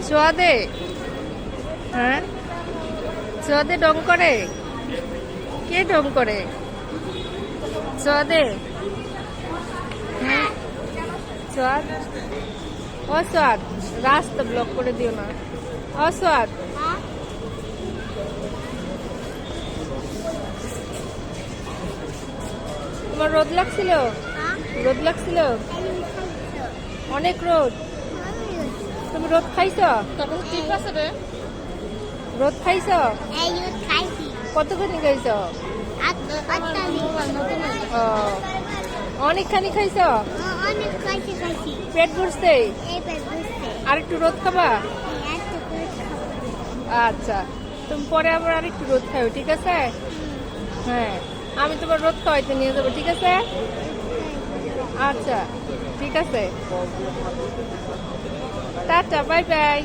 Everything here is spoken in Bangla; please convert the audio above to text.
সোয়াদে হ্যাঁ সোয়াদে ডং করে কে ডং করে সোয়াদে হ্যাঁ সোয়াদ অস্বাদ রাস্তা ব্লক করে দিও না অস্বাদ তোমার রোদ লাগছিল রোদ লাগছিল অনেক রোদ তুমি রোদ খাইছ রোদ খাইছ কতখানি খাইছ ও, অনেকখানি খাইছ পেট ভরছে আর একটু রোদ খাবা আচ্ছা তুমি পরে আবার আরেকটু রোদ খাও ঠিক আছে হ্যাঁ আমি তোমার রোদ খাওয়াইতে নিয়ে যাবো ঠিক আছে আচ্ছা ঠিক আছে টাটা বাই বাই